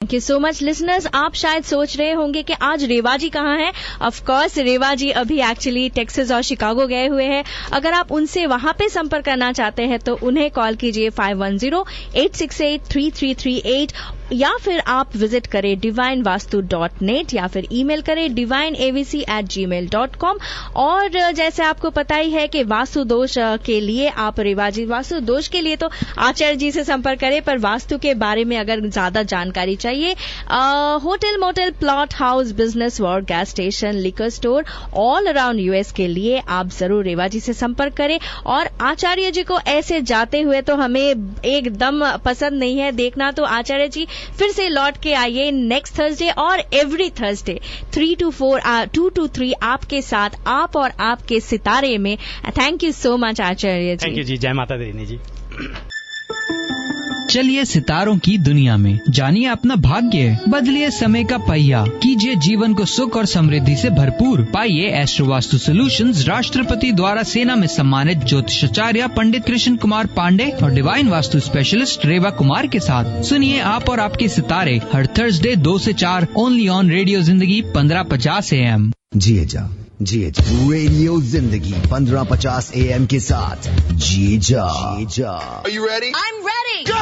Thank you so much listeners. आप शायद सोच रहे होंगे कि आज रेवा जी कहाँ हैं। ऑफ कोर्स रेवा जी अभी एक्चुअली टेक्सास और शिकागो गए हुए हैं। अगर आप उनसे वहां पे संपर्क करना चाहते हैं तो उन्हें कॉल कीजिए 510-868-3338 या फिर आप विजिट करें divinevastu.net या फिर ईमेल करें divineavc@gmail.com। और जैसे आपको पता ही है कि वास्तु दोष के लिए आप रेवाजी वास्तु दोष के लिए तो आचार्य जी से संपर्क करें, पर वास्तु के बारे में अगर ज्यादा जानकारी चाहिए hotel motel plot house business work gas station liquor store all around US के लिए आप जरूर रेवाजी से संपर्क करें। और आचार्य जी को ऐसे जाते हुए तो हमें एकदम पसंद नहीं है देखना, तो आचार्य जी फिर से लौट के आइए नेक्स्ट थर्सडे और एवरी थर्सडे 3 to 4 2 to 3 आपके साथ, आप और आपके सितारे में। Thank you so much Acharya ji. Thank you ji. जय माता दी जी। चलिए सितारों की दुनिया में जानिए अपना भाग्य, बदलिए समय का पहिया, कीजिए जीवन को सुख और समृद्धि से भरपूर। पाइए एस्ट्रो वास्तु सॉल्यूशंस राष्ट्रपति द्वारा सेना में सम्मानित ज्योतिषाचार्य पंडित कृष्ण कुमार पांडे और डिवाइन वास्तु स्पेशलिस्ट रेवा कुमार के साथ। सुनिए आप और आपके सितारे हर थर्सडे 2 से 4 ओनली ऑन रेडियो जिंदगी 1550 AM। जिए जा रेडियो जिंदगी 1550 AM के साथ जिए जा। Are you ready? I'm ready. Go!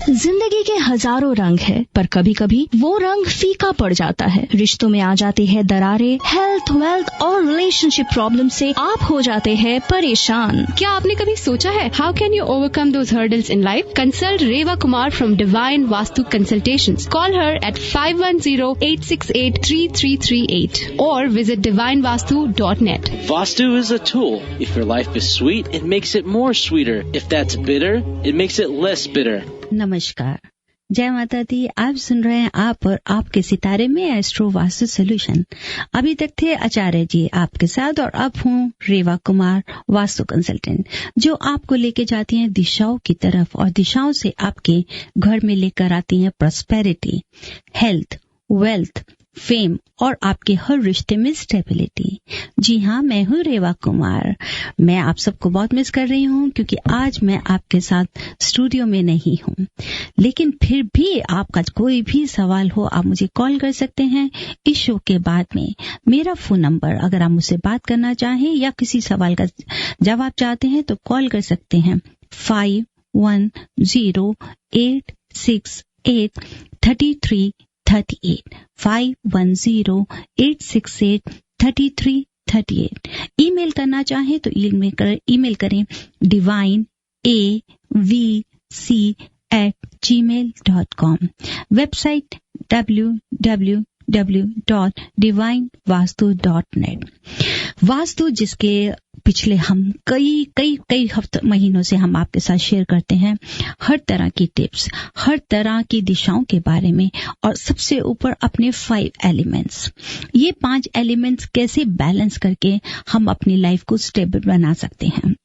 जिंदगी के हजारों रंग है, पर कभी कभी वो रंग फीका पड़ जाता है। रिश्तों में आ जाती है दरारें, हेल्थ वेल्थ और रिलेशनशिप प्रॉब्लम से आप हो जाते हैं परेशान। क्या आपने कभी सोचा है how can you overcome those hurdles in life? Consult Reva Kumar from divine Vastu consultations. Call her at 510-868-3338 or visit divinevastu.net. Vastu is a tool. If your life is sweet, it makes it more sweeter. If that's bitter, it makes it less bitter. नमस्कार, जय माता दी। आप सुन रहे हैं आप और आपके सितारे में एस्ट्रो वास्तु सोल्यूशन। अभी तक थे आचार्य जी आपके साथ और अब हूँ रेवा कुमार वास्तु कंसल्टेंट, जो आपको लेके जाती हैं दिशाओं की तरफ और दिशाओं से आपके घर में लेकर आती हैं प्रॉस्पेरिटी, हेल्थ, वेल्थ, फेम और आपके हर रिश्ते में स्टेबिलिटी। जी हाँ, मैं हूँ रेवा कुमार। मैं आप सबको बहुत मिस कर रही हूँ क्योंकि आज मैं आपके साथ स्टूडियो में नहीं हूँ, लेकिन फिर भी आपका कोई भी सवाल हो आप मुझे कॉल कर सकते हैं इस शो के बाद में। मेरा फोन नंबर, अगर आप मुझसे बात करना चाहें या किसी सवाल का जवाब चाहते हैं तो कॉल कर सकते हैं 510-868-3338 510-868-3338। ईमेल करना चाहे तो ईमेल करें divineavc@gmail.com। Website www.divinevastu.net। वास्तु जिसके पिछले हम कई महीनों से हम आपके साथ शेयर करते हैं हर तरह की टिप्स, हर तरह की दिशाओं के बारे में, और सबसे ऊपर अपने 5 एलिमेंट्स। ये 5 एलिमेंट्स कैसे बैलेंस करके हम अपनी लाइफ को स्टेबल बना सकते हैं।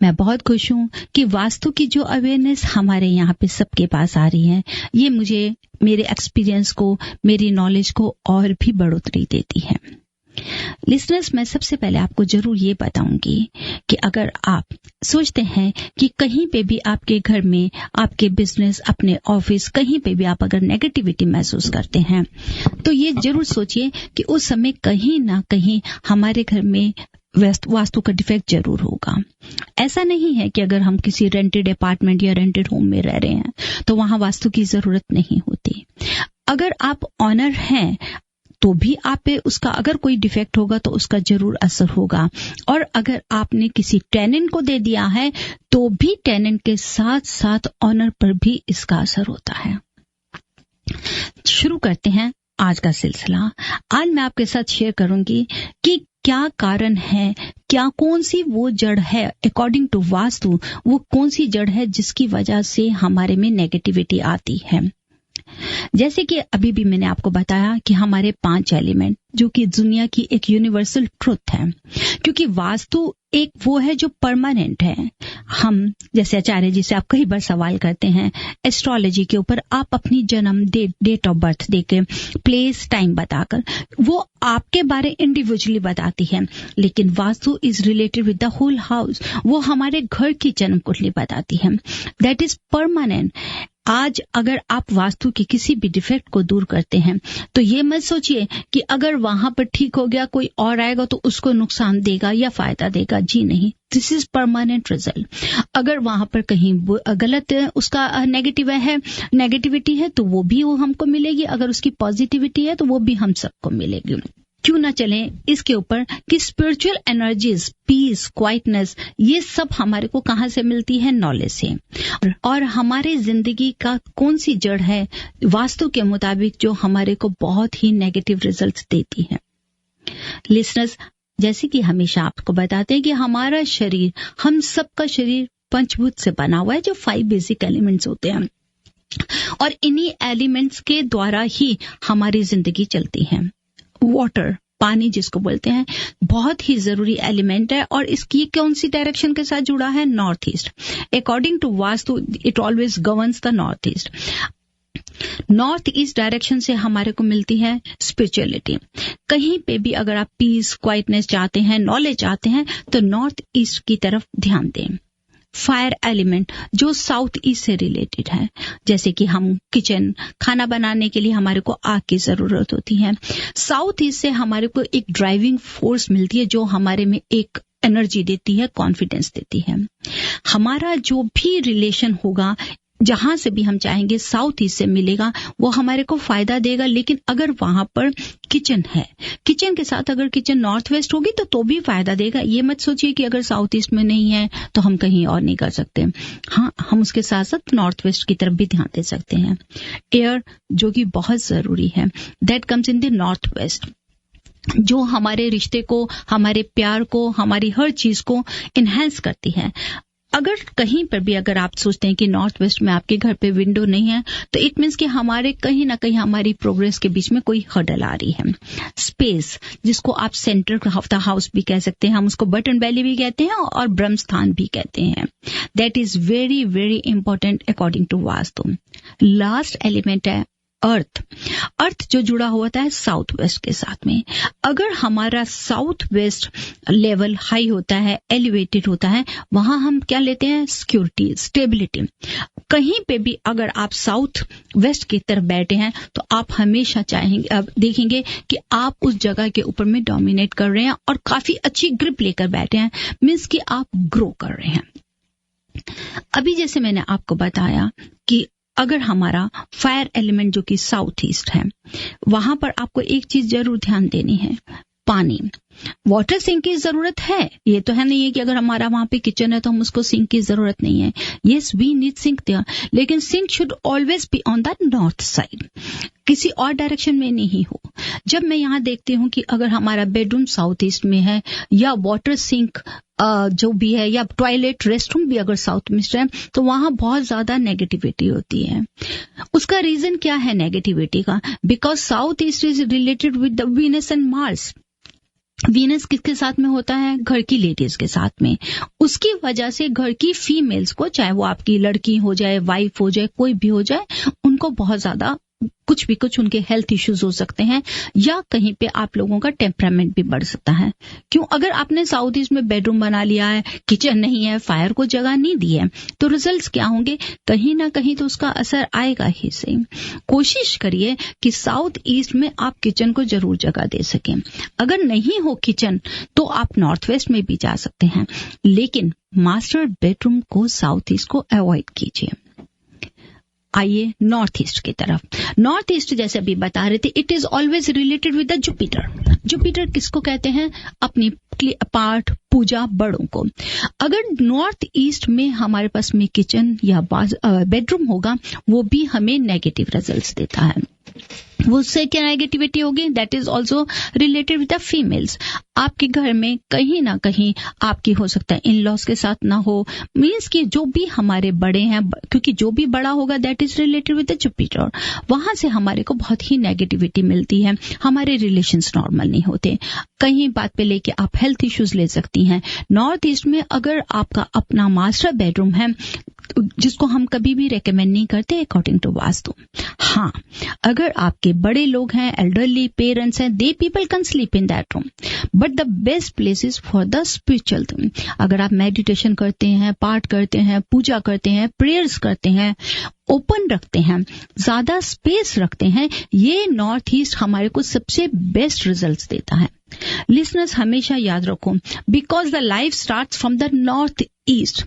मैं बहुत खुश हूँ कि वास्तु की जो अवेयरनेस हमारे यहाँ पे सबके पास आ रही है, ये मुझे मेरे एक्सपीरियंस को, मेरी नॉलेज को और भी बढ़ोतरी देती है। लिसनर्स, मैं सबसे पहले आपको जरूर ये बताऊंगी कि अगर आप सोचते हैं कि कहीं पे भी आपके घर में, आपके बिजनेस, अपने ऑफिस, कहीं पे भी आप अगर नेगेटिविटी महसूस करते हैं तो ये जरूर सोचिए कि उस समय कहीं ना कहीं हमारे घर में वास्तु का डिफेक्ट जरूर होगा। ऐसा नहीं है कि अगर हम किसी रेंटेड अपार्टमेंट या रेंटेड होम में रह रहे हैं तो वहां वास्तु की जरूरत नहीं होती। अगर आप ऑनर हैं तो भी आप पे उसका अगर कोई डिफेक्ट होगा तो उसका जरूर असर होगा, और अगर आपने किसी टेनेंट को दे दिया है तो भी टेनेंट के साथ साथ ऑनर पर भी इसका असर होता है। शुरू करते हैं आज का सिलसिला। आज मैं आपके साथ शेयर करूंगी कि क्या कारण है, कौन सी वो जड़ है अकॉर्डिंग टू वास्तु, वो कौन सी जड़ है जिसकी वजह से हमारे में नेगेटिविटी आती है। जैसे कि अभी भी मैंने आपको बताया कि हमारे 5 एलिमेंट, जो कि दुनिया की एक यूनिवर्सल ट्रुथ है, क्योंकि वास्तु एक वो है जो परमानेंट है। हम जैसे आचार्य जी से आप कई बार सवाल करते हैं एस्ट्रोलॉजी के ऊपर, आप अपनी जन्म डेट ऑफ बर्थ देके, प्लेस, टाइम बताकर वो आपके बारे इंडिविजुअली बताती है, लेकिन vastu is related with the whole house. वो हमारे घर की जन्म कुंडली बताती है, दैट इज परमानेंट। आज अगर आप वास्तु के किसी भी डिफेक्ट को दूर करते हैं तो ये मत सोचिए कि अगर वहां पर ठीक हो गया कोई और आएगा तो उसको नुकसान देगा या फायदा देगा। जी नहीं, दिस इज परमानेंट रिजल्ट। अगर वहां पर कहीं गलत उसका नेगेटिविटी है तो वो भी हमको मिलेगी, अगर उसकी पॉजिटिविटी है तो वो भी हम सबको मिलेगी। क्यों ना चलें इसके ऊपर कि स्पिरिचुअल एनर्जीज, पीस, क्वाइटनेस, ये सब हमारे को कहाँ से मिलती है? नॉलेज से। और हमारे जिंदगी का कौन सी जड़ है वास्तु के मुताबिक जो हमारे को बहुत ही नेगेटिव रिजल्ट्स देती है? लिसनर्स, जैसे कि हमेशा आपको बताते हैं कि हमारा शरीर, हम सबका शरीर पंचभूत से बना हुआ है, जो 5 बेसिक एलिमेंट्स होते हैं, और इन्हीं एलिमेंट्स के द्वारा ही हमारी जिंदगी चलती है। वाटर, पानी जिसको बोलते हैं, बहुत ही जरूरी एलिमेंट है, और इसकी कौन सी डायरेक्शन के साथ जुड़ा है? North east. According to vastu it always governs the north east. North east direction से हमारे को मिलती है स्पिरिचुअलिटी। कहीं पे भी अगर आप पीस, क्वाइटनेस चाहते हैं, नॉलेज चाहते हैं, तो नॉर्थ ईस्ट की तरफ ध्यान दें। फायर एलिमेंट जो साउथ ईस्ट से रिलेटेड है, जैसे कि हम किचन, खाना बनाने के लिए हमारे को आग की जरूरत होती है। साउथ ईस्ट से हमारे को एक ड्राइविंग फोर्स मिलती है जो हमारे में एक एनर्जी देती है, कॉन्फिडेंस देती है। हमारा जो भी रिलेशन होगा, जहां से भी हम चाहेंगे, साउथ ईस्ट से मिलेगा, वो हमारे को फायदा देगा। लेकिन अगर वहां पर किचन है, किचन के साथ अगर किचन नॉर्थ वेस्ट होगी तो भी फायदा देगा। ये मत सोचिए कि अगर साउथ ईस्ट में नहीं है तो हम कहीं और नहीं कर सकते। हाँ, हम उसके साथ साथ नॉर्थ वेस्ट की तरफ भी ध्यान दे सकते हैं। एयर, जो कि बहुत जरूरी है, that comes in the north waste, जो हमारे रिश्ते को, हमारे प्यार को, हमारी हर चीज को इनहेंस करती है। अगर कहीं पर भी अगर आप सोचते हैं कि नॉर्थ वेस्ट में आपके घर पे विंडो नहीं है, तो इट मीन्स कि हमारे कहीं ना कहीं हमारी प्रोग्रेस के बीच में कोई हर्डल आ रही है। स्पेस, जिसको आप सेंटर ऑफ द हाउस भी कह सकते हैं, हम उसको बटन वैली भी कहते हैं और ब्रह्म स्थान भी कहते हैं। That is very very important according to vastu. Last element है अर्थ। अर्थ जो जुड़ा होता है साउथ वेस्ट के साथ में। अगर हमारा साउथ वेस्ट लेवल हाई होता है, एलिवेटेड होता है, वहां हम क्या लेते हैं? Security, stability. कहीं पे भी अगर आप साउथ वेस्ट की तरफ बैठे हैं तो आप हमेशा चाहेंगे, देखेंगे कि आप उस जगह के ऊपर में डोमिनेट कर रहे हैं और काफी अच्छी ग्रिप लेकर बैठे हैं, मीन्स कि आप ग्रो कर रहे हैं। अभी जैसे मैंने आपको बताया कि अगर हमारा फायर एलिमेंट जो कि साउथ ईस्ट है, वहां पर आपको एक चीज जरूर ध्यान देनी है, पानी। वाटर सिंक की जरूरत है, ये तो है नहीं है कि अगर हमारा वहां पे किचन है तो हम उसको सिंक की जरूरत नहीं है। Yes, we need sink there, लेकिन sink should always be on the north side, किसी और डायरेक्शन में नहीं हो। जब मैं यहाँ देखती हूँ कि अगर हमारा बेडरूम साउथ ईस्ट में है, या वाटर सिंक जो भी है, या टॉयलेट, रेस्टरूम भी अगर साउथ ईस्ट है, तो वहां बहुत ज्यादा नेगेटिविटी होती है। उसका रीजन क्या है नेगेटिविटी का? Because south east is related with the Venus and Mars. Venus किसके साथ में होता है? घर की लेडीज के साथ में। उसकी वजह से घर की फीमेल्स को, चाहे वो आपकी लड़की हो जाए, वाइफ हो जाए, कोई भी हो जाए, उनको बहुत ज्यादा कुछ उनके हेल्थ इश्यूज हो सकते हैं, या कहीं पे आप लोगों का टेम्परामेंट भी बढ़ सकता है। क्यों? अगर आपने साउथ ईस्ट में बेडरूम बना लिया है, किचन नहीं है, फायर को जगह नहीं दी है, तो रिजल्ट्स क्या होंगे? कहीं ना कहीं तो उसका असर आएगा ही सही। कोशिश करिए कि साउथ ईस्ट में आप किचन को जरूर जगह दे सकें। अगर नहीं हो किचन तो आप नॉर्थ वेस्ट में भी जा सकते हैं, लेकिन मास्टर बेडरूम को साउथ ईस्ट को अवॉइड कीजिए। आइए नॉर्थ ईस्ट की तरफ। नॉर्थ ईस्ट जैसे अभी बता रहे थे, it is always related with the Jupiter. Jupiter किसको कहते हैं? अपनी पाठ, पूजा, बड़ों को। अगर नॉर्थ ईस्ट में हमारे पास में किचन या बेडरूम होगा, वो भी हमें नेगेटिव रिजल्ट्स देता है। वो उससे क्या नेगेटिविटी होगी? That is also related with the females. आपके घर में कहीं ना कहीं आपकी हो सकता है इन लॉज के साथ ना हो, मीन्स कि जो भी हमारे बड़े हैं, क्योंकि जो भी बड़ा होगा that is related with the Jupiter, वहां से हमारे को बहुत ही नेगेटिविटी मिलती है, हमारे रिलेशंस नॉर्मल नहीं होते। कहीं बात पे लेके आप हेल्थ इश्यूज ले सकती हैं। नॉर्थ ईस्ट में अगर आपका अपना मास्टर बेडरूम है, जिसको हम कभी भी रेकमेंड नहीं करते अकॉर्डिंग टू वास्तु। हाँ, अगर आपके बड़े लोग हैं, एल्डरली पेरेंट्स हैं, they people can sleep in that room, but but the best place is for the spiritual thing. अगर आप मेडिटेशन करते हैं, पाठ करते हैं, पूजा करते हैं, प्रेयर्स करते हैं, ओपन रखते हैं, ज्यादा स्पेस रखते हैं, ये नॉर्थ ईस्ट हमारे को सबसे बेस्ट रिजल्ट्स देता है। लिसनर्स हमेशा याद रखो, because the life starts from the north east.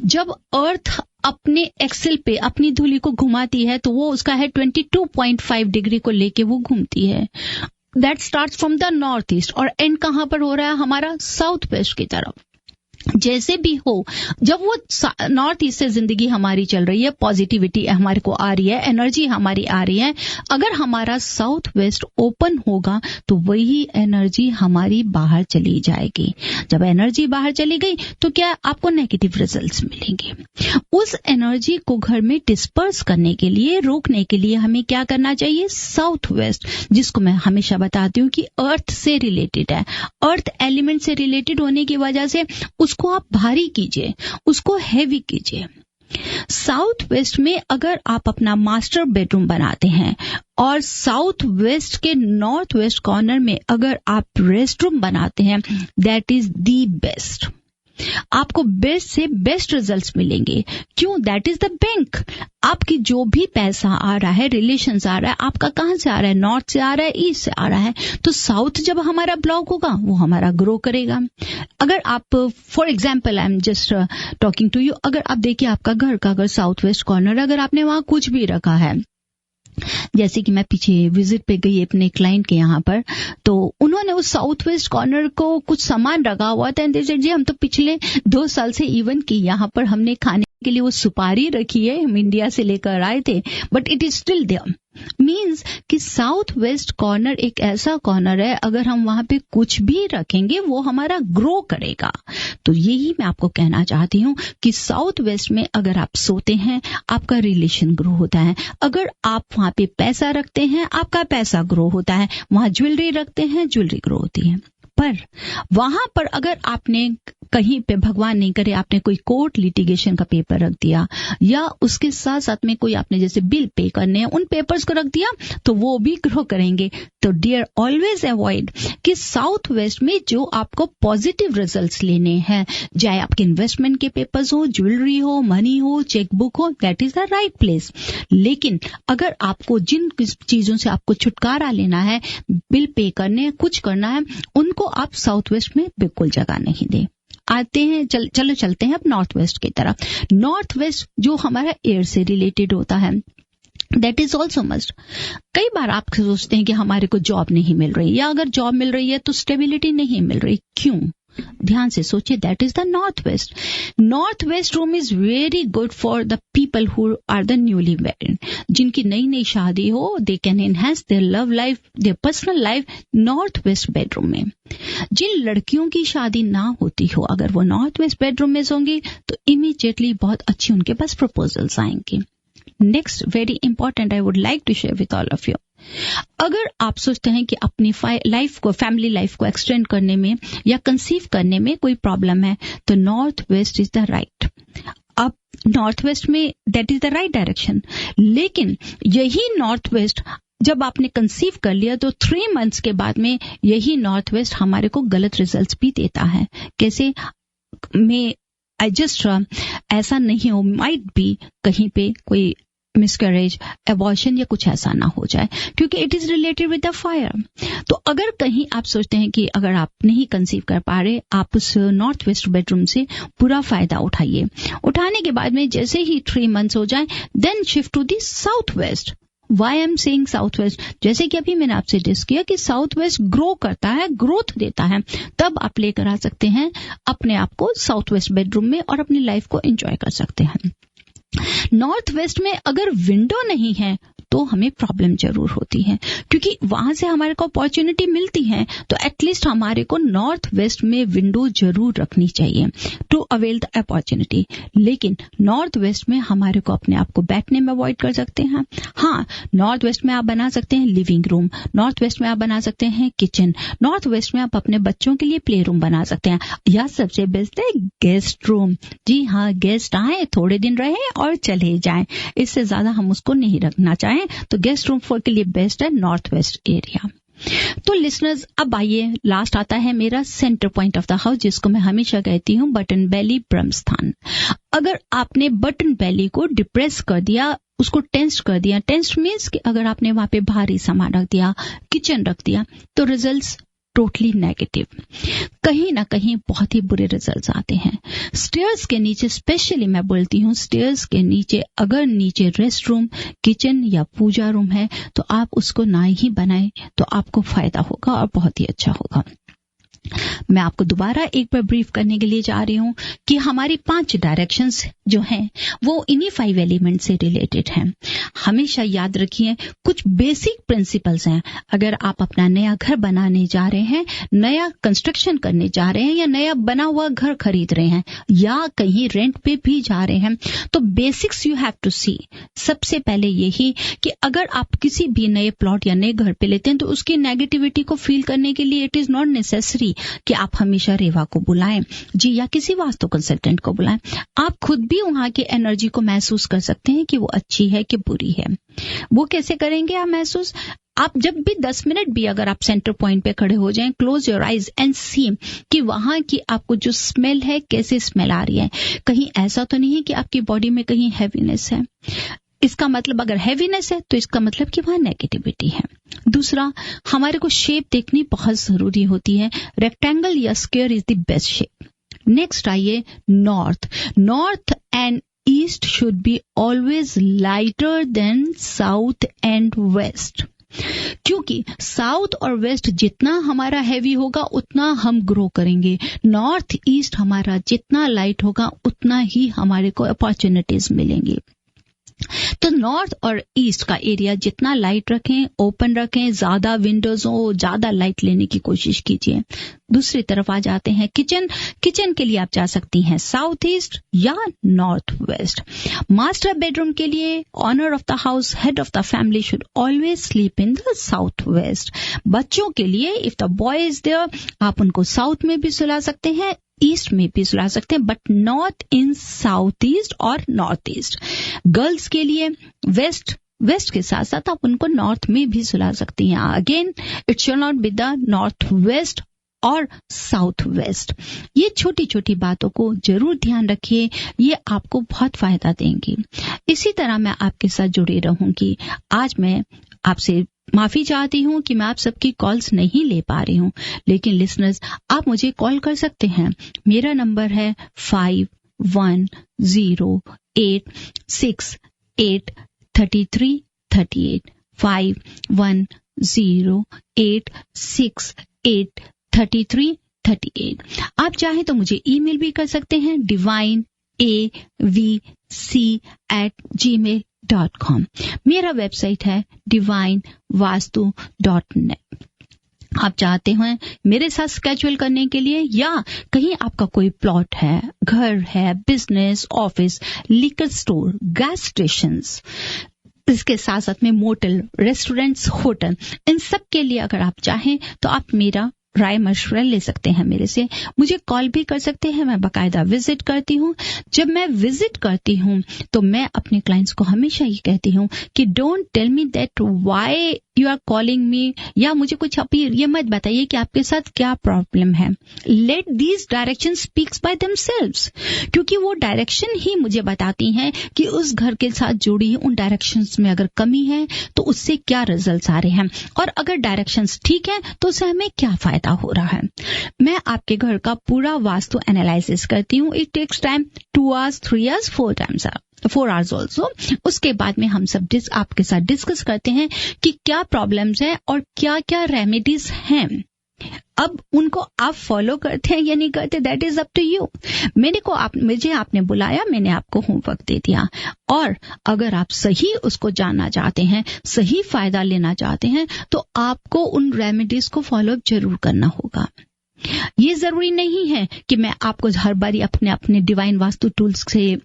जब अर्थ अपने एक्सेल पे अपनी धूली को घुमाती है तो वो उसका है 22.5 डिग्री को लेके वो घूमती है। That starts from the north east और एंड कहां पर हो रहा है? हमारा साउथ वेस्ट की तरफ। जैसे भी हो, जब वो नॉर्थ ईस्ट से जिंदगी हमारी चल रही है, पॉजिटिविटी हमारे को आ रही है, एनर्जी हमारी आ रही है, अगर हमारा साउथ वेस्ट ओपन होगा तो वही एनर्जी हमारी बाहर चली जाएगी। जब एनर्जी बाहर चली गई तो क्या आपको नेगेटिव रिजल्ट्स मिलेंगे। उस एनर्जी को घर में डिस्पर्स करने के लिए, रोकने के लिए हमें क्या करना चाहिए? साउथ वेस्ट, जिसको मैं हमेशा बताती हूँ कि अर्थ से रिलेटेड है, अर्थ एलिमेंट से रिलेटेड होने की वजह से उसको आप भारी कीजिए, उसको हैवी कीजिए। साउथ वेस्ट में अगर आप अपना मास्टर बेडरूम बनाते हैं और साउथ वेस्ट के नॉर्थ वेस्ट कॉर्नर में अगर आप रेस्ट रूम बनाते हैं, दैट इज दी बेस्ट। आपको बेस्ट से बेस्ट रिजल्ट्स मिलेंगे। क्यों? That is the bank. आपकी जो भी पैसा आ रहा है, रिलेशंस आ रहा है, आपका कहां से आ रहा है? नॉर्थ से आ रहा है, ईस्ट से आ रहा है। तो साउथ जब हमारा ब्लॉक होगा वो हमारा ग्रो करेगा। अगर आप for example, I am just talking to you, अगर आप देखिए आपका घर का अगर साउथ वेस्ट कॉर्नर, अगर आपने वहां कुछ भी रखा है, जैसे कि मैं पीछे विजिट पे गई अपने क्लाइंट के यहाँ पर, तो उन्होंने उस साउथ वेस्ट कॉर्नर को कुछ सामान रखा हुआ था। जी हम तो पिछले 2 साल से इवन की यहाँ पर हमने खाने के लिए वो सुपारी रखी है, हम इंडिया से लेकर आए थे, but it is still there. Means कि साउथ वेस्ट कॉर्नर एक ऐसा कॉर्नर है, अगर हम वहां पे कुछ भी रखेंगे वो हमारा ग्रो करेगा। तो यही मैं आपको कहना चाहती हूँ कि साउथ वेस्ट में अगर आप सोते हैं, आपका रिलेशन ग्रो होता है। अगर आप वहां पे पैसा रखते हैं, आपका पैसा ग्रो होता है। वहां ज्वेलरी रखते हैं, ज्वेलरी ग्रो होती है। पर वहां पर अगर आपने कहीं पे, भगवान नहीं करे, आपने कोई कोर्ट लिटिगेशन का पेपर रख दिया, या उसके साथ साथ में कोई आपने जैसे बिल पे करने हैं उन पेपर्स को रख दिया, तो वो भी ग्रो करेंगे। तो डियर, ऑलवेज अवॉइड कि साउथ वेस्ट में जो आपको पॉजिटिव रिजल्ट्स लेने हैं, चाहे आपके इन्वेस्टमेंट के पेपर्स हो, ज्वेलरी हो, मनी हो, चेकबुक हो, that is the right place. लेकिन अगर आपको जिन चीजों से आपको छुटकारा लेना है, बिल पे करने, कुछ करना है, उनको आप साउथ वेस्ट में बिल्कुल जगह नहीं दें। आते हैं, चलो चलते हैं अब नॉर्थ वेस्ट की तरफ। नॉर्थ वेस्ट जो हमारा एयर से रिलेटेड होता है, दैट इज ऑल्सो मस्ट। कई बार आप सोचते हैं कि हमारे को जॉब नहीं मिल रही, या अगर जॉब मिल रही है तो स्टेबिलिटी नहीं मिल रही। क्यों? ध्यान से सोचिए, that is the north west. North west room is very good for the people who are the newly married, जिनकी नई नई शादी हो, they can enhance their love life, their personal life north west bedroom में। जिन लड़कियों की शादी ना होती हो, अगर वो नॉर्थ वेस्ट बेडरूम में सोंगी तो इमीडिएटली बहुत अच्छी उनके पास प्रपोजल्स आएंगे। Next, very important, I would like to share with all of you. अगर आप सोचते हैं कि अपनी लाइफ को, फैमिली लाइफ को एक्सटेंड करने में या कंसीव करने में कोई प्रॉब्लम है, तो north west is the right. अब नॉर्थ वेस्ट में that is the right direction. लेकिन यही नॉर्थ वेस्ट जब आपने कंसीव कर लिया तो 3 मंथ्स के बाद में यही नॉर्थ वेस्ट हमारे को गलत रिजल्ट्स भी देता है। कैसे? में आई जस्ट ऐसा नहीं हो, माइट बी कहीं पे कोई मिसकैरेज, एबॉर्शन या कुछ ऐसा ना हो जाए, क्योंकि it is related with the fire. तो अगर कहीं आप सोचते हैं कि अगर आप नहीं कंसीव कर पा रहे, आप उस नॉर्थ वेस्ट बेडरूम से पूरा फायदा उठाइए। उठाने के बाद में जैसे ही 3 मंथ्स हो जाए, then shift to the south west. Why I am saying south west? जैसे कि अभी मैंने आपसे डिस्कस किया कि साउथ वेस्ट ग्रो करता है, ग्रोथ देता है, तब आप लेकर आ सकते हैं अपने आप को साउथ वेस्ट बेडरूम में और अपनी लाइफ को एंजॉय कर सकते हैं। नॉर्थ वेस्ट में अगर विंडो नहीं है तो हमें प्रॉब्लम जरूर होती है, क्योंकि वहां से हमारे को अपॉर्चुनिटी मिलती है। तो एटलीस्ट हमारे को नॉर्थ वेस्ट में विंडो जरूर रखनी चाहिए टू अवेल द अपॉर्चुनिटी। लेकिन नॉर्थ वेस्ट में हमारे को अपने आप को बैठने में अवॉइड कर सकते हैं। हाँ, नॉर्थ वेस्ट में आप बना सकते हैं लिविंग रूम, नॉर्थ वेस्ट में आप बना सकते हैं किचन, नॉर्थ वेस्ट में आप अपने बच्चों के लिए प्ले रूम बना सकते हैं, या सबसे बेस्ट है गेस्ट रूम। जी हाँ, गेस्ट आए, थोड़े दिन रहे और चले जाएं, इससे ज्यादा हम उसको नहीं रखना चाहें। तो गेस्ट रूम के लिए बेस्ट है नॉर्थ वेस्ट एरिया। तो लिसनर्स, अब आइए, लास्ट आता है मेरा centre point of the house, जिसको मैं हमेशा कहती हूँ बटन बेली, ब्रह्म स्थान। अगर आपने बटन बेली को डिप्रेस कर दिया, उसको टेंस्ड कर दिया, टेंस्ड मीन्स कि अगर आपने वहां पे भारी सामान रख दिया, किचन रख दिया, तो रिजल्ट्स टोटली नेगेटिव, कहीं ना कहीं बहुत ही बुरे रिजल्ट्स आते हैं। स्टेयर्स के नीचे, स्पेशली मैं बोलती हूँ स्टेयर्स के नीचे, अगर नीचे रेस्ट रूम, किचन या पूजा रूम है तो आप उसको ना ही बनाएं, तो आपको फायदा होगा और बहुत ही अच्छा होगा। मैं आपको दोबारा एक बार ब्रीफ करने के लिए जा रही हूं कि हमारी 5 डायरेक्शंस जो हैं वो इन्हीं 5 एलिमेंट से रिलेटेड हैं। हमेशा याद रखिए, कुछ बेसिक प्रिंसिपल्स हैं। अगर आप अपना नया घर बनाने जा रहे हैं, नया कंस्ट्रक्शन करने जा रहे हैं, या नया बना हुआ घर खरीद रहे हैं, या कहीं रेंट पे भी जा रहे हैं, तो बेसिक्स यू हैव टू सी। सबसे पहले यही कि अगर आप किसी भी नए प्लॉट या नए घर पे लेते हैं तो उसकी नेगेटिविटी को फील करने के लिए इट इज नॉट नेसेसरी कि आप हमेशा रेवा को बुलाएं जी, या किसी वास्तु कंसल्टेंट को बुलाएं। आप खुद भी वहां की एनर्जी को महसूस कर सकते हैं कि वो अच्छी है कि बुरी है। वो कैसे करेंगे आप महसूस? आप जब भी 10 मिनट भी अगर आप सेंटर पॉइंट पे खड़े हो जाएं, क्लोज योर आईज एंड सी कि वहां की आपको जो स्मेल है, कैसे स्मेल आ रही है। कहीं ऐसा तो नहीं है कि आपकी बॉडी में कहीं हैवीनेस है? इसका मतलब अगर हैवीनेस है तो इसका मतलब कि वहां नेगेटिविटी है। दूसरा, हमारे को शेप देखनी बहुत जरूरी होती है। रेक्टेंगल या square is the best shape. Next आइए north. North and east should be always lighter than south and west, क्योंकि साउथ और वेस्ट जितना हमारा हैवी होगा उतना हम ग्रो करेंगे। नॉर्थ ईस्ट हमारा जितना लाइट होगा उतना ही हमारे को अपॉर्चुनिटीज मिलेंगी। तो नॉर्थ और ईस्ट का एरिया जितना लाइट रखें, ओपन रखें, ज्यादा विंडोज हो, ज्यादा लाइट लेने की कोशिश कीजिए। दूसरी तरफ आ जाते हैं किचन। किचन के लिए आप जा सकती हैं साउथ ईस्ट या नॉर्थ वेस्ट। मास्टर बेडरूम के लिए owner of the house, head of the family should always sleep in the south west. बच्चों के लिए if the boy is there, आप उनको साउथ में भी सुला सकते हैं, ईस्ट में भी सुला सकते हैं, but not in south east और नॉर्थ ईस्ट। गर्ल्स के लिए वेस्ट के साथ साथ आप उनको नॉर्थ में भी सुला सकती हैं। Again it should not be the north waste और साउथ वेस्ट। ये छोटी छोटी बातों को जरूर ध्यान रखिए, ये आपको बहुत फायदा देंगी। इसी तरह मैं आपके साथ जुड़ी रहूंगी। आज मैं आपसे माफी चाहती हूं कि मैं आप सबकी कॉल्स नहीं ले पा रही हूं, लेकिन लिसनर्स आप मुझे कॉल कर सकते हैं। मेरा नंबर है 5108683338 5108683338। आप चाहें तो मुझे ईमेल भी कर सकते हैं divineavc@gmail.com। मेरा वेबसाइट है divinevastu.net। आप चाहते हैं मेरे साथ स्केड्यूल करने के लिए, या कहीं आपका कोई प्लॉट है, घर है, business, office, liquor store, gas stations, इसके साथ साथ में मोटल, रेस्टोरेंट्स, होटल, इन सब के लिए अगर आप चाहें तो आप मेरा राय मशवरा ले सकते हैं मेरे से। मुझे कॉल भी कर सकते हैं। मैं बाकायदा विजिट करती हूँ। जब मैं विजिट करती हूँ तो मैं अपने क्लाइंट्स को हमेशा ये कहती हूँ कि don't tell me that why you are calling me, या मुझे कुछ अभी ये मत बताइए कि आपके साथ क्या प्रॉब्लम है। Let these direction speaks by themselves, क्योंकि वो डायरेक्शन ही मुझे बताती हैं कि उस घर के साथ जुड़ी उन डायरेक्शंस में अगर कमी है तो उससे क्या रिजल्ट्स आ रहे हैं, और अगर डायरेक्शंस ठीक है तो उससे हमें क्या फायदा हो रहा है। मैं आपके घर का पूरा वास्तु एनालिसिस करती हूँ। It takes time 2 hours, 3 hours, 4 hours also. उसके बाद में हम सब आपके साथ डिस्कस करते हैं कि क्या प्रॉब्लम्स हैं और क्या क्या रेमेडीज हैं। अब उनको आप फॉलो करते हैं या नहीं करते, that is up to you. मुझे आपने बुलाया, मैंने आपको होमवर्क दे दिया, और अगर आप सही उसको जानना चाहते हैं, सही फायदा लेना चाहते हैं, तो आपको उन रेमेडीज को फॉलो जरूर करना होगा। ये जरूरी नहीं है कि मैं आपको हर बारी अपने डिवाइन वास्तु टूल्स से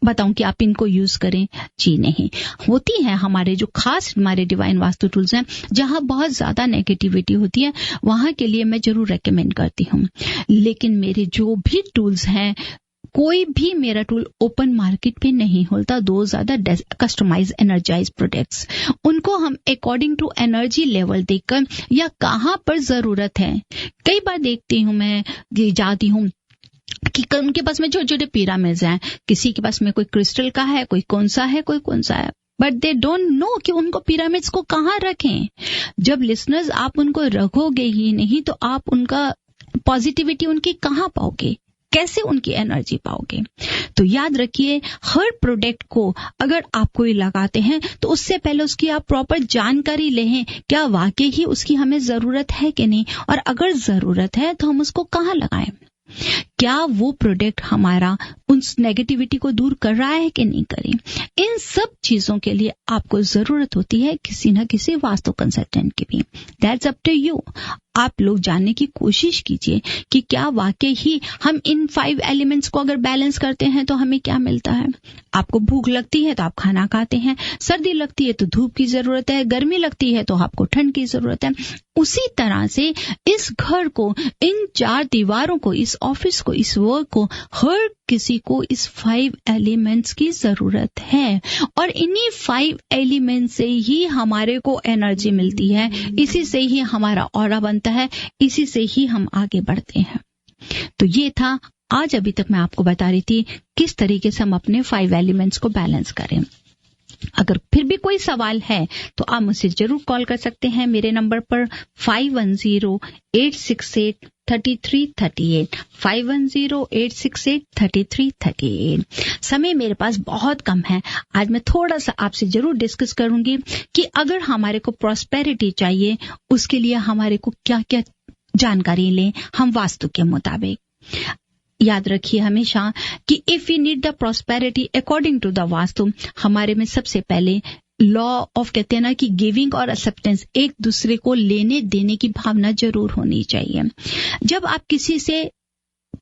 बताऊं कि आप इनको यूज करें। जी नहीं, होती है हमारे जो खास हमारे डिवाइन वास्तु टूल्स हैं, जहां बहुत ज्यादा नेगेटिविटी होती है, वहां के लिए मैं जरूर रेकमेंड करती हूं। लेकिन मेरे जो भी टूल्स हैं कोई भी मेरा टूल ओपन मार्केट पे नहीं होता। Those are the customize energize products. उनको हम अकॉर्डिंग टू एनर्जी लेवल देखकर या कहाँ पर जरूरत है, कई बार देखती हूँ मैं, जाती हूँ कि उनके पास में छोटे छोटे पिरामिड्स हैं, किसी के पास में कोई क्रिस्टल का है, कोई कौन सा है, कोई कौन सा है, बट दे डोंट नो कि उनको पिरामिड्स को कहाँ रखें। जब लिसनर्स आप उनको रखोगे ही नहीं तो आप उनका पॉजिटिविटी उनकी कहाँ पाओगे, कैसे उनकी एनर्जी पाओगे। तो याद रखिए, हर प्रोडक्ट को अगर आप कोई लगाते हैं तो उससे पहले उसकी आप प्रॉपर जानकारी लें, क्या वाकई ही उसकी हमें जरूरत है कि नहीं, और अगर जरूरत है तो हम उसको कहाँ लगाएं, क्या वो प्रोडक्ट हमारा उस नेगेटिविटी को दूर कर रहा है कि नहीं करें। इन सब चीजों के लिए आपको जरूरत होती है किसी न किसी वास्तु कंसल्टेंट की भी। That's up to you. आप लोग जानने की कोशिश कीजिए कि क्या वाकई ही हम इन 5 एलिमेंट्स को अगर बैलेंस करते हैं तो हमें क्या मिलता है। आपको भूख लगती है तो आप खाना खाते हैं, सर्दी लगती है तो धूप की जरूरत है, गर्मी लगती है तो आपको ठंड की जरूरत है। उसी तरह से इस घर को, इन 4 दीवारों को, इस ऑफिस को, इस वर्क को, हर किसी को इस 5 एलिमेंट्स की जरूरत है। और इन्हीं 5 एलिमेंट्स से ही हमारे को एनर्जी मिलती है, इसी से ही हमारा ऑरा बनता है, इसी से ही हम आगे बढ़ते हैं। तो ये था आज, अभी तक मैं आपको बता रही थी किस तरीके से हम अपने 5 एलिमेंट्स को बैलेंस करें। अगर फिर भी कोई सवाल है तो आप मुझसे जरूर कॉल कर सकते हैं मेरे नंबर पर 5108683338 5108683338। समय मेरे पास बहुत कम है, आज मैं थोड़ा सा आपसे जरूर डिस्कस करूंगी कि अगर हमारे को प्रॉस्पेरिटी चाहिए उसके लिए हमारे को क्या क्या जानकारी लें हम वास्तु के मुताबिक। याद रखिए हमेशा कि if you need the prosperity according to the vastu, हमारे में सबसे पहले लॉ ऑफ, कहते हैं ना कि गिविंग और एक्सेप्टेंस, एक दूसरे को लेने देने की भावना जरूर होनी चाहिए। जब आप किसी से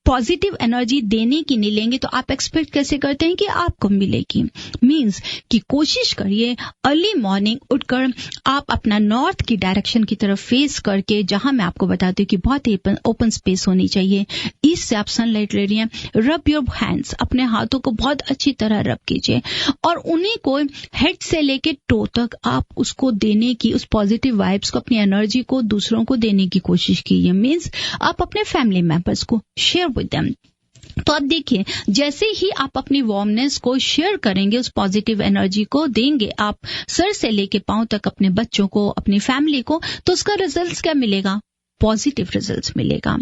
पॉजिटिव एनर्जी देने की नहीं लेंगे तो आप एक्सपेक्ट कैसे करते हैं कि आपको मिलेगी। मींस कि कोशिश करिए अर्ली मॉर्निंग उठकर आप अपना नॉर्थ की डायरेक्शन की तरफ फेस करके, जहां मैं आपको बताती हूँ कि बहुत ही ओपन स्पेस होनी चाहिए, ईस्ट से आप सनलाइट ले रही हैं, रब योर हैंड्स, अपने हाथों को बहुत अच्छी तरह रब कीजिए और उन्हीं को हेड से लेके टो तक आप उसको देने की, उस पॉजिटिव वाइब्स को, अपनी एनर्जी को दूसरों को देने की कोशिश कीजिए। मींस आप अपने फैमिली मेंबर्स को शेयर विद देम। तो अब देखिए, जैसे ही आप अपनी वार्मनेस को शेयर करेंगे, उस पॉजिटिव एनर्जी को देंगे आप सर से लेके पांव तक अपने बच्चों को, अपनी फैमिली को, तो उसका रिजल्ट्स क्या मिलेगा, पॉजिटिव रिजल्ट्स मिलेगा।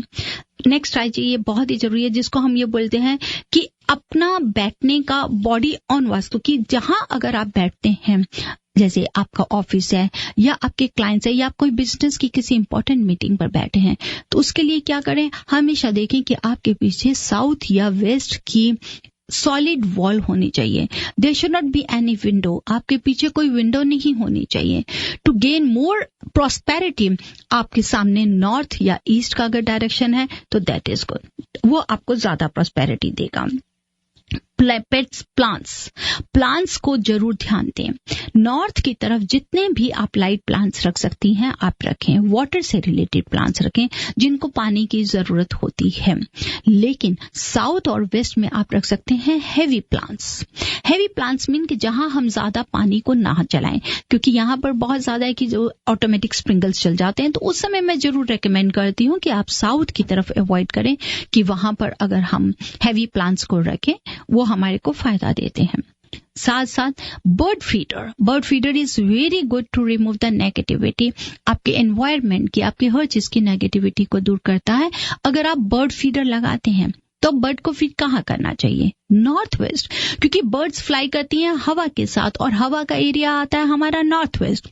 नेक्स्ट आइए, ये बहुत ही जरूरी है, जिसको हम ये बोलते हैं कि अपना बैठने का बॉडी ऑन वास्तु की, जहां अगर आप बैठते हैं, जैसे आपका ऑफिस है या आपके क्लाइंट्स है या आप कोई बिजनेस की किसी इंपॉर्टेंट मीटिंग पर बैठे हैं, तो उसके लिए क्या करें, हमेशा देखें कि आपके पीछे साउथ या वेस्ट की सॉलिड वॉल होनी चाहिए। There should not be any window, आपके पीछे कोई विंडो नहीं होनी चाहिए। टू गेन मोर प्रॉस्पेरिटी, आपके सामने नॉर्थ या ईस्ट का अगर डायरेक्शन है तो दैट इज गुड, वो आपको ज्यादा प्रॉस्पेरिटी देगा। पेट्स, प्लांट्स को जरूर ध्यान दें। नॉर्थ की तरफ जितने भी आप लाइट प्लांट्स रख सकती हैं आप रखें, वाटर से रिलेटेड प्लांट्स रखें जिनको पानी की जरूरत होती है। लेकिन साउथ और वेस्ट में आप रख सकते हैं heavy plants. Heavy plants mean कि जहां हम ज्यादा पानी को ना चलाएं, क्योंकि यहाँ पर बहुत ज्यादा है कि जो ऑटोमेटिक स्प्रिंकल्स चल जाते हैं, तो उस समय मैं जरूर रेकमेंड करती हूँ कि आप साउथ की तरफ अवॉइड करें, कि वहां पर अगर हम हेवी प्लांट्स को रखें वो हमारे को फायदा देते हैं। साथ साथ bird feeder is very good to remove the negativity. आपके एनवायरनमेंट की, आपकी हर चीज की नेगेटिविटी को दूर करता है। अगर आप बर्ड फीडर लगाते हैं तो बर्ड को फीड कहाँ करना चाहिए, नॉर्थ वेस्ट, क्योंकि बर्ड्स फ्लाई करती हैं हवा के साथ और हवा का एरिया आता है हमारा नॉर्थ वेस्ट।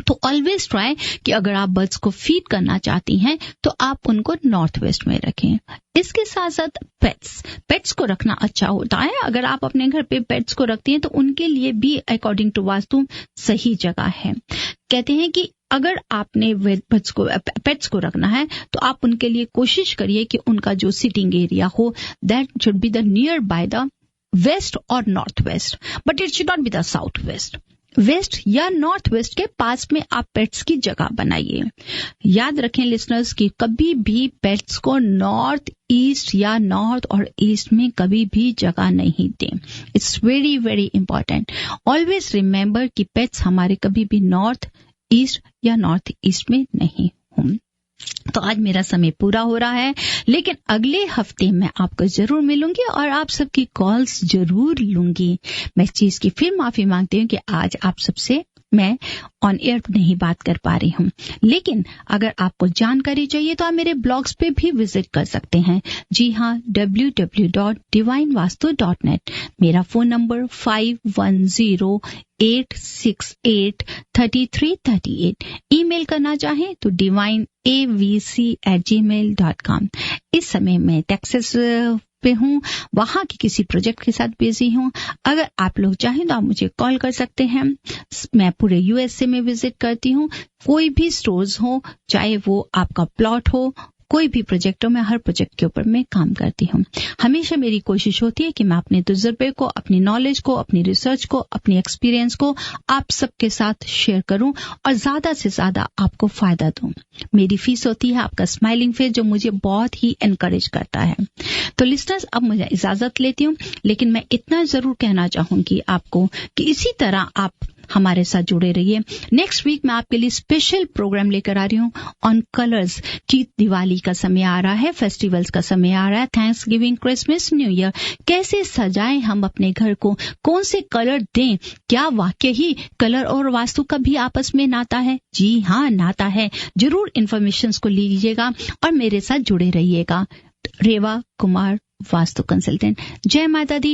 तो ऑलवेज ट्राई कि अगर आप बर्ड्स को फीड करना चाहती हैं तो आप उनको नॉर्थ वेस्ट में रखें। इसके साथ साथ पेट्स को रखना अच्छा होता है। अगर आप अपने घर पे पेट्स को रखती हैं तो उनके लिए भी अकॉर्डिंग टू वास्तु सही जगह है। कहते हैं कि अगर आपने पेट्स को रखना है तो आप उनके लिए कोशिश करिए कि उनका जो सिटिंग एरिया हो that should be the near by the west और north west, but it should not be the south west. West या नॉर्थ वेस्ट के पास में आप पेट्स की जगह बनाइए। याद रखें लिसनर्स कि कभी भी पेट्स को नॉर्थ ईस्ट या नॉर्थ और ईस्ट में कभी भी जगह नहीं दें। It's very very important. Always remember कि पेट्स हमारे कभी भी नॉर्थ ईस्ट या नॉर्थ ईस्ट में नहीं हों। तो आज मेरा समय पूरा हो रहा है, लेकिन अगले हफ्ते मैं आपको जरूर मिलूंगी और आप सबकी कॉल्स जरूर लूंगी। मैं इस चीज की फिर माफी मांगती हूँ कि आज आप सबसे मैं ऑन एयर नहीं बात कर पा रही हूँ, लेकिन अगर आपको जानकारी चाहिए तो आप मेरे ब्लॉग्स पे भी विजिट कर सकते हैं। जी हाँ, www.divinevastu.net। मेरा फोन नंबर 5108683338। ईमेल करना चाहें तो divineavc@gmail.com। इस समय मैं टेक्सास पे हूँ, वहां की किसी प्रोजेक्ट के साथ बिजी हूँ। अगर आप लोग चाहें तो आप मुझे कॉल कर सकते हैं। मैं पूरे यूएसए में विजिट करती हूँ। कोई भी स्टोर्स हो, चाहे वो आपका प्लॉट हो, कोई भी प्रोजेक्ट हो, मैं हर प्रोजेक्ट के ऊपर मैं काम करती हूँ। हमेशा मेरी कोशिश होती है कि मैं अपने तजुर्बे को, अपनी नॉलेज को, अपनी रिसर्च को, अपनी एक्सपीरियंस को आप सबके साथ शेयर करूं और ज्यादा से ज्यादा आपको फायदा दूं। मेरी फीस होती है आपका स्माइलिंग फेस, जो मुझे बहुत ही एनकरेज करता है। तो लिसनर्स, अब मुझे इजाजत लेती हूँ, लेकिन मैं इतना जरूर कहना चाहूंगी आपको कि इसी तरह आप हमारे साथ जुड़े रहिए। नेक्स्ट वीक मैं आपके लिए स्पेशल प्रोग्राम लेकर आ रही हूँ ऑन कलर्स। की दिवाली का समय आ रहा है, फेस्टिवल्स का समय आ रहा है, thanks giving, Christmas, new year. कैसे सजाएं हम अपने घर को, कौन से कलर दें? क्या वाकई ही कलर और वास्तु का भी आपस में नाता है? जी हाँ, नाता है। जरूर इन्फॉर्मेशन को लीजिएगा और मेरे साथ जुड़े रहिएगा। रेवा कुमार, वास्तु कंसल्टेंट। जय माता दी।